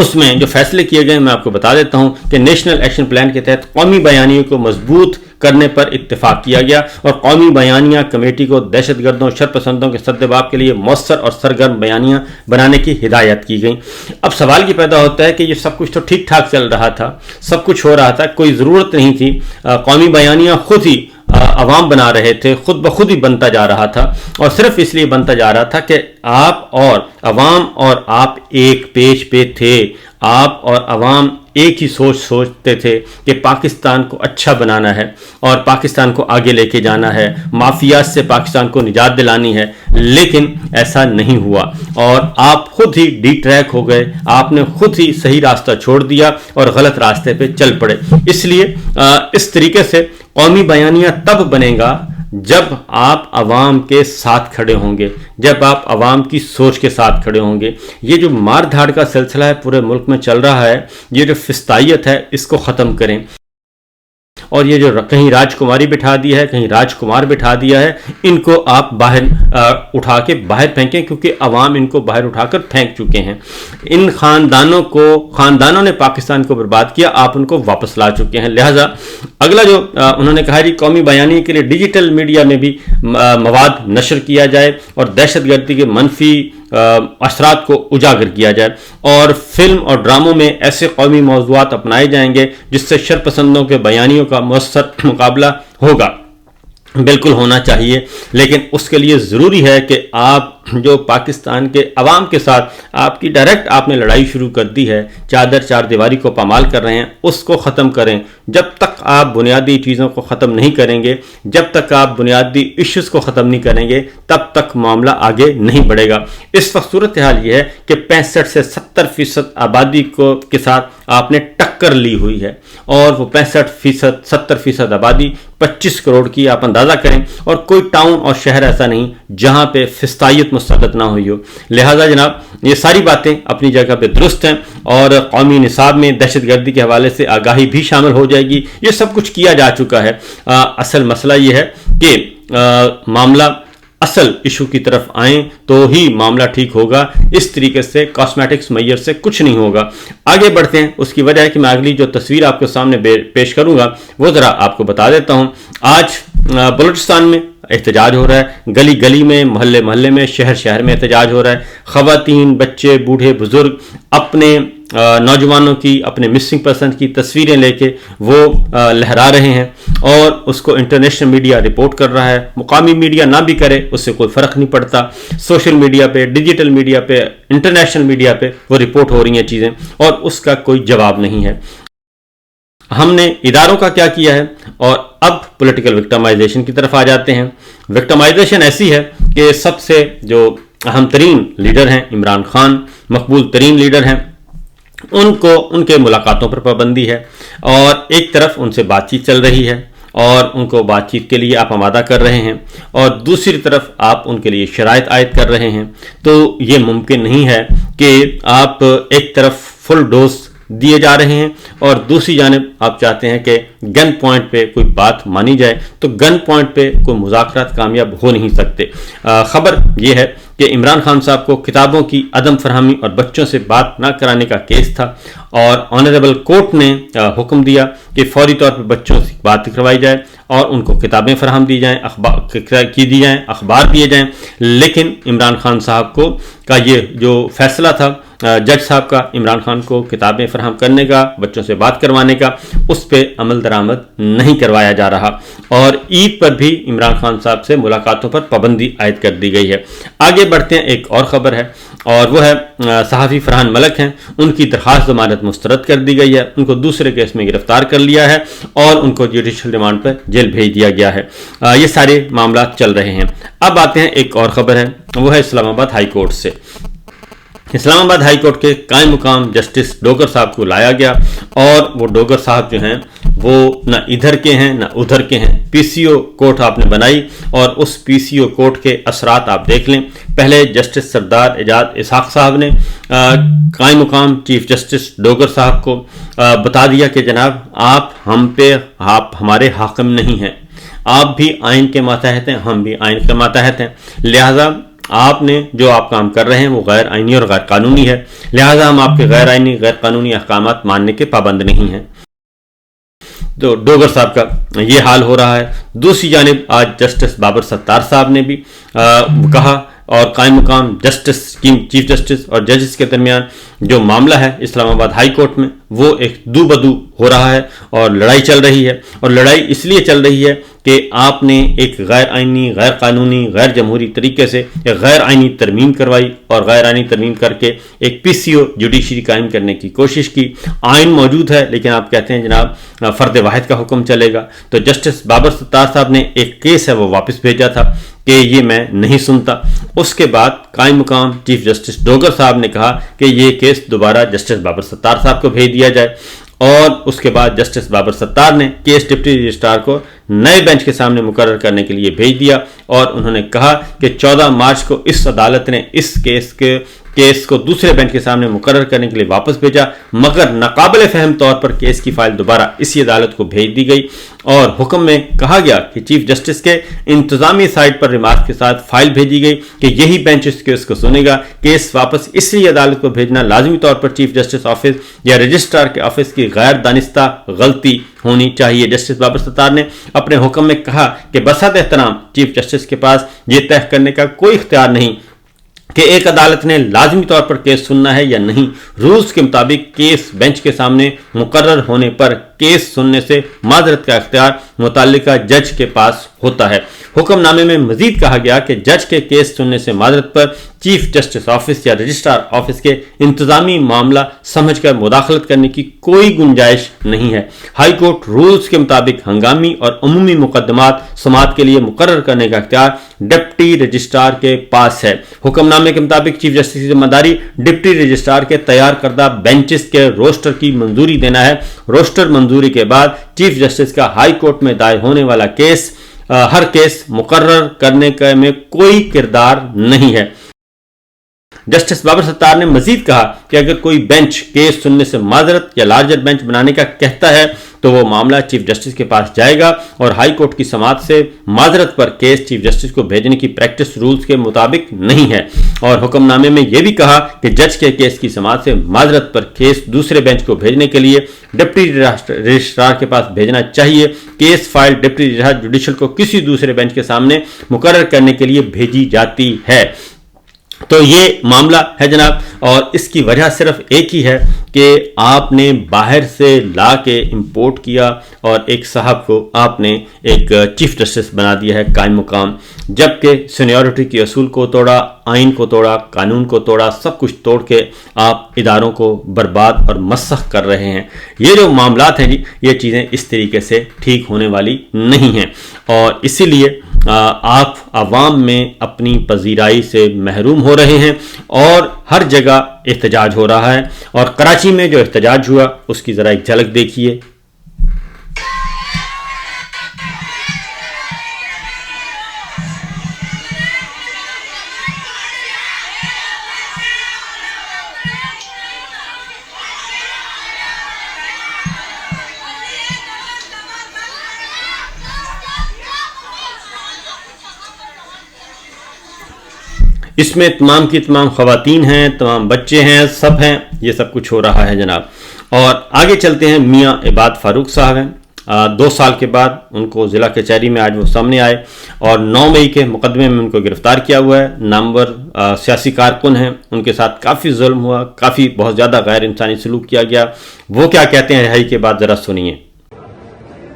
اس میں جو فیصلے کیے گئے میں آپ کو بتا دیتا ہوں کہ نیشنل ایکشن پلان کے تحت قومی بیانیے کو مضبوط کرنے پر اتفاق کیا گیا اور قومی بیانیہ کمیٹی کو دہشت گردوں اور شرپسندوں کے سدباب کے لیے مؤثر اور سرگرم بیانیہ بنانے کی ہدایت کی گئی۔ اب سوال یہ پیدا ہوتا ہے کہ یہ سب کچھ تو ٹھیک ٹھاک چل رہا تھا، سب کچھ ہو رہا تھا، کوئی ضرورت نہیں تھی، قومی بیانیہ خود ہی عوام بنا رہے تھے، خود بخود ہی بنتا جا رہا تھا، اور صرف اس لیے بنتا جا رہا تھا کہ آپ اور عوام اور آپ ایک پیج پہ تھے، آپ اور عوام ایک ہی سوچتے تھے کہ پاکستان کو اچھا بنانا ہے اور پاکستان کو آگے لے کے جانا ہے، مافیات سے پاکستان کو نجات دلانی ہے، لیکن ایسا نہیں ہوا اور آپ خود ہی ڈی ٹریک ہو گئے، آپ نے خود ہی صحیح راستہ چھوڑ دیا اور غلط راستے پہ چل پڑے۔ اس لیے اس طریقے سے قومی بیانیہ تب بنے گا جب آپ عوام کے ساتھ کھڑے ہوں گے، جب آپ عوام کی سوچ کے ساتھ کھڑے ہوں گے۔ یہ جو مار دھاڑ کا سلسلہ ہے پورے ملک میں چل رہا ہے، یہ جو فسطائیت ہے اس کو ختم کریں، اور یہ جو کہیں راج کماری بٹھا دی ہے، کہیں راج کمار بٹھا دیا ہے، ان کو آپ باہر اٹھا کے باہر پھینکیں، کیونکہ عوام ان کو باہر اٹھا کر پھینک چکے ہیں۔ ان خاندانوں نے پاکستان کو برباد کیا، آپ ان کو واپس لا چکے ہیں۔ لہٰذا اگلا جو انہوں نے کہا کہ قومی بیانیے کے لیے ڈیجیٹل میڈیا میں بھی مواد نشر کیا جائے اور دہشت گردی کے منفی اثرات کو اجاگر کیا جائے، اور فلم اور ڈراموں میں ایسے قومی موضوعات اپنائے جائیں گے جس سے شرپسندوں کے بیانیوں کا مؤثر مقابلہ ہوگا۔ بالکل ہونا چاہیے، لیکن اس کے لیے ضروری ہے کہ آپ جو پاکستان کے عوام کے ساتھ آپ کی ڈائریکٹ آپ نے لڑائی شروع کر دی ہے، چار دیواری کو پامال کر رہے ہیں، اس کو ختم کریں۔ جب تک آپ بنیادی چیزوں کو ختم نہیں کریں گے، جب تک آپ بنیادی ایشوز کو ختم نہیں کریں گے، تب تک معاملہ آگے نہیں بڑھے گا۔ اس وقت صورتحال یہ ہے کہ 65 سے 70% آبادی کے ساتھ آپ نے ٹکر لی ہوئی ہے، اور وہ 65% 70% آبادی 25 کروڑ کی آپ اندازہ کریں، اور کوئی ٹاؤن اور شہر ایسا نہیں جہاں پہ فسطائیت مسلط نہ ہوئی ہو۔ لہٰذا جناب یہ ساری باتیں اپنی جگہ پہ درست ہیں، اور قومی نصاب میں دہشت گردی کے حوالے سے آگاہی بھی شامل ہو جائے گی۔ یہ سب کچھ کیا جا چکا ہے۔ اصل مسئلہ یہ ہے کہ معاملہ اصل ایشو کی طرف آئیں تو ہی معاملہ ٹھیک ہوگا، اس طریقے سے کاسمیٹکس میئر سے کچھ نہیں ہوگا۔ آگے بڑھتے ہیں، اس کی وجہ ہے کہ میں اگلی جو تصویر آپ کے سامنے پیش کروں گا وہ ذرا آپ کو بتا دیتا ہوں۔ آج بلوچستان میں احتجاج ہو رہا ہے، گلی گلی میں، محلے محلے میں، شہر شہر میں احتجاج ہو رہا ہے۔ خواتین، بچے، بوڑھے، بزرگ اپنے نوجوانوں کی، اپنے مسنگ پرسن کی تصویریں لے کے وہ لہرا رہے ہیں، اور اس کو انٹرنیشنل میڈیا رپورٹ کر رہا ہے۔ مقامی میڈیا نہ بھی کرے اس سے کوئی فرق نہیں پڑتا، سوشل میڈیا پہ، ڈیجیٹل میڈیا پہ، انٹرنیشنل میڈیا پہ وہ رپورٹ ہو رہی ہیں چیزیں، اور اس کا کوئی جواب نہیں ہے۔ ہم نے اداروں کا کیا کیا ہے، اور اب پولیٹیکل وکٹمائزیشن کی طرف آ جاتے ہیں۔ وکٹمائزیشن ایسی ہے کہ سب سے جو اہم ترین لیڈر ہیں عمران خان، مقبول ترین لیڈر ہیں، ان کو ان کے ملاقاتوں پر پابندی ہے، اور ایک طرف ان سے بات چیت چل رہی ہے اور ان کو بات چیت کے لیے آپ آمادہ کر رہے ہیں، اور دوسری طرف آپ ان کے لیے شرائط عائد کر رہے ہیں۔ تو یہ ممکن نہیں ہے کہ آپ ایک طرف فل ڈوز دیے جا رہے ہیں اور دوسری جانب آپ چاہتے ہیں کہ گن پوائنٹ پہ کوئی بات مانی جائے، تو گن پوائنٹ پہ کوئی مذاکرات کامیاب ہو نہیں سکتے۔ خبر یہ ہے کہ عمران خان صاحب کو کتابوں کی عدم فراہمی اور بچوں سے بات نہ کرانے کا کیس تھا، اور آنریبل کورٹ نے حکم دیا کہ فوری طور پر بچوں سے بات کروائی جائے اور ان کو کتابیں فراہم دی جائیں، اخبار دیے جائیں، لیکن عمران خان صاحب کا یہ جو فیصلہ تھا جج صاحب کا، عمران خان کو کتابیں فراہم کرنے کا، بچوں سے بات کروانے کا، اس پہ عمل درآمد نہیں کروایا جا رہا، اور عید پر بھی عمران خان صاحب سے ملاقاتوں پر پابندی عائد کر دی گئی ہے۔ آگے بڑھتے ہیں، ایک اور خبر ہے، اور وہ ہے صحافی فرحان ملک ہیں، ان کی درخواست ضمانت مسترد کر دی گئی ہے، ان کو دوسرے کیس میں گرفتار کر لیا ہے اور ان کو جوڈیشل ریمانڈ پر جیل بھیج دیا گیا ہے۔ یہ سارے معاملات چل رہے ہیں۔ اب آتے ہیں، ایک اور خبر ہے، وہ ہے اسلام آباد ہائی کورٹ سے۔ اسلام آباد ہائی کورٹ کے قائم مقام جسٹس ڈوگر صاحب کو لایا گیا، اور وہ ڈوگر صاحب جو ہیں وہ نہ ادھر کے ہیں نہ ادھر کے ہیں۔ پی سی او کورٹ آپ نے بنائی، اور اس پی سی او کورٹ کے اثرات آپ دیکھ لیں۔ پہلے جسٹس سردار اعجاز اسحاق صاحب نے قائم مقام چیف جسٹس ڈوگر صاحب کو بتا دیا کہ جناب آپ ہمارے حاکم نہیں ہیں، آپ بھی آئین کے ماتحت ہیں، ہم بھی آئین کے ماتحت ہیں، لہذا آپ نے جو آپ کام کر رہے ہیں وہ غیر آئینی اور غیر قانونی ہے، لہٰذا ہم آپ کے غیر آئینی غیر قانونی احکامات ماننے کے پابند نہیں ہیں۔ تو ڈوگر صاحب کا یہ حال ہو رہا ہے۔ دوسری جانب آج جسٹس بابر ستار صاحب نے بھی کہا، اور قائم مقام جسٹس چیف جسٹس اور ججز کے درمیان جو معاملہ ہے اسلام آباد ہائی کورٹ میں وہ ایک دو بدو ہو رہا ہے اور لڑائی چل رہی ہے، اور لڑائی اس لیے چل رہی ہے کہ آپ نے ایک غیر آئینی غیر قانونی غیر جمہوری طریقے سے ایک غیر آئینی ترمیم کروائی اور غیر آئینی ترمیم کر کے ایک پی سی او جوڈیشری قائم کرنے کی کوشش کی۔ آئین موجود ہے لیکن آپ کہتے ہیں جناب فرد واحد کا حکم چلے گا، تو جسٹس بابر ستار صاحب نے ایک کیس ہے وہ واپس بھیجا تھا کہ یہ میں نہیں سنتا۔ اس کے بعد قائم مقام چیف جسٹس ڈوگر صاحب نے کہا کہ یہ کیس دوبارہ جسٹس بابر ستار صاحب کو بھیج دیا جائے، اور اس کے بعد جسٹس بابر ستار نے کیس ڈپٹی رجسٹرار کو نئے بینچ کے سامنے مقرر کرنے کے لیے بھیج دیا، اور انہوں نے کہا کہ 14 مارچ کو اس عدالت نے اس کیس کو دوسرے بینچ کے سامنے مقرر کرنے کے لیے واپس بھیجا، مگر ناقابل فہم طور پر کیس کی فائل دوبارہ اسی عدالت کو بھیج دی گئی، اور حکم میں کہا گیا کہ چیف جسٹس کے انتظامی سائٹ پر ریمارک کے ساتھ فائل بھیجی گئی کہ یہی بینچ اس کیس کو سنے گا۔ کیس واپس اسی عدالت کو بھیجنا لازمی طور پر چیف جسٹس آفس یا رجسٹرار کے آفس کی غیر دانستہ غلطی ہونی چاہیے۔ جسٹس بابر ستار نے اپنے حکم میں کہا کہ بسط احترام چیف جسٹس کے پاس یہ طے کرنے کا کوئی اختیار نہیں کہ ایک عدالت نے لازمی طور پر کیس سننا ہے یا نہیں۔ رولز کے مطابق کیس بینچ کے سامنے مقرر ہونے پر کیس سننے سے معذرت کا اختیار متعلقہ جج کے پاس ہوتا ہے۔ حکم نامے میں مزید کہا گیا کہ جج کے کیس سننے سے معذرت پر چیف جسٹس آفس یا رجسٹرار آفس کے انتظامی معاملہ سمجھ کر مداخلت کرنے کی کوئی گنجائش نہیں ہے۔ ہائی کورٹ رولز کے مطابق ہنگامی اور عمومی مقدمات سماعت کے لیے مقرر کرنے کا اختیار ڈپٹی رجسٹرار کے پاس ہے۔ حکم نامے کے مطابق چیف جسٹس کی ذمہ داری ڈپٹی رجسٹرار کے تیار کردہ بینچز کے روسٹر کی منظوری دینا ہے۔ روسٹر منظوری کے بعد چیف جسٹس کا ہائی کورٹ میں دائر ہونے والا کیس ہر کیس مقرر کرنے میں کوئی کردار نہیں ہے۔ جسٹس بابر ستار نے مزید کہا کہ اگر کوئی بینچ کیس سننے سے معذرت یا لارجر بینچ بنانے کا کہتا ہے تو وہ معاملہ چیف جسٹس کے پاس جائے گا، اور ہائی کورٹ کی سماعت سے معذرت پر کیس چیف جسٹس کو بھیجنے کی پریکٹس رولز کے مطابق نہیں ہے۔ اور حکم نامے میں یہ بھی کہا کہ جج کے کیس کی سماعت سے معذرت پر کیس دوسرے بینچ کو بھیجنے کے لیے ڈپٹی رجسٹرار کے پاس بھیجنا چاہیے۔ Case file deputy registrar judicial کو کسی دوسرے بینچ کے سامنے مقرر کرنے کے لیے بھیجی جاتی ہے۔ تو یہ معاملہ ہے جناب، اور اس کی وجہ صرف ایک ہی ہے کہ آپ نے باہر سے لا کے امپورٹ کیا اور ایک صاحب کو آپ نے ایک چیف جسٹس بنا دیا ہے قائم مقام، جبکہ سینیورٹی کے اصول کو توڑا، آئین کو توڑا، قانون کو توڑا، سب کچھ توڑ کے آپ اداروں کو برباد اور مسخ کر رہے ہیں۔ یہ جو معاملات ہیں جی، یہ چیزیں اس طریقے سے ٹھیک ہونے والی نہیں ہیں، اور اسی لیے آپ عوام میں اپنی پذیرائی سے محروم ہو رہے ہیں، اور ہر جگہ احتجاج ہو رہا ہے۔ اور کراچی میں جو احتجاج ہوا اس کی ذرا ایک جھلک دیکھیے۔ اس میں تمام کی تمام خواتین ہیں، تمام بچے ہیں، سب ہیں، یہ سب کچھ ہو رہا ہے جناب۔ اور آگے چلتے ہیں، میاں عباد فاروق صاحب ہیں، 2 سال کے بعد ان کو ضلع کچہری میں آج وہ سامنے آئے، اور 9 مئی کے مقدمے میں ان کو گرفتار کیا ہوا ہے۔ نامور سیاسی کارکن ہیں، ان کے ساتھ کافی ظلم ہوا، کافی بہت زیادہ غیر انسانی سلوک کیا گیا۔ وہ کیا کہتے ہیں رہائی کے بعد، ذرا سنیے۔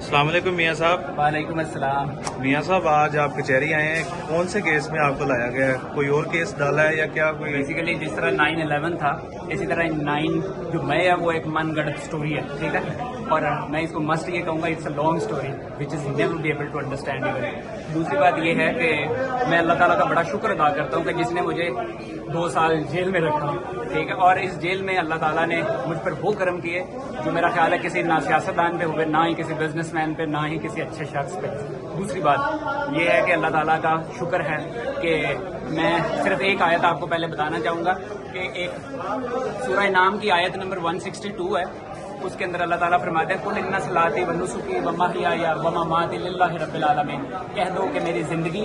السلام علیکم میاں صاحب۔ وعلیکم السلام۔ میاں صاحب آج آپ کچہری آئے ہیں، کون سے کیس میں آپ کو لایا گیا ہے؟ کوئی اور کیس ڈالا ہے یا کیا کوئی؟ بیسیکلی جس طرح 9/11 تھا، اسی طرح 9 جو مئی ہے وہ ایک من گڑت سٹوری ہے، ٹھیک ہے، اور میں اس کو مسٹ یہ کہوں گا، it's a long story which is never be able to understand even. دوسری بات یہ ہے کہ میں اللہ تعالیٰ کا بڑا شکر ادا کرتا ہوں کہ جس نے مجھے 2 سال جیل میں رکھا، ٹھیک ہے، اور اس جیل میں اللہ تعالیٰ نے مجھ پر وہ کرم کیے جو میرا خیال ہے کسی نہ سیاستدان پہ ہوئے، نہ ہی کسی بزنس مین پہ، نہ ہی کسی اچھے شخص پہ۔ دوسری بات یہ ہے کہ اللہ تعالیٰ کا شکر ہے کہ میں صرف ایک آیت آپ کو پہلے بتانا چاہوں گا کہ ایک سورہ نام کی آیت نمبر 162 ہے، اس کے اندر اللہ تعالیٰ فرماتے ہیں، قُلْ إِنَّ صَلَاتِي وَنُسُكِي وَمَحْيَايَ وَمَمَاتِي لِلَّهِ رَبِّ الْعَالَمِينَ، کہہ دو کہ میری زندگی،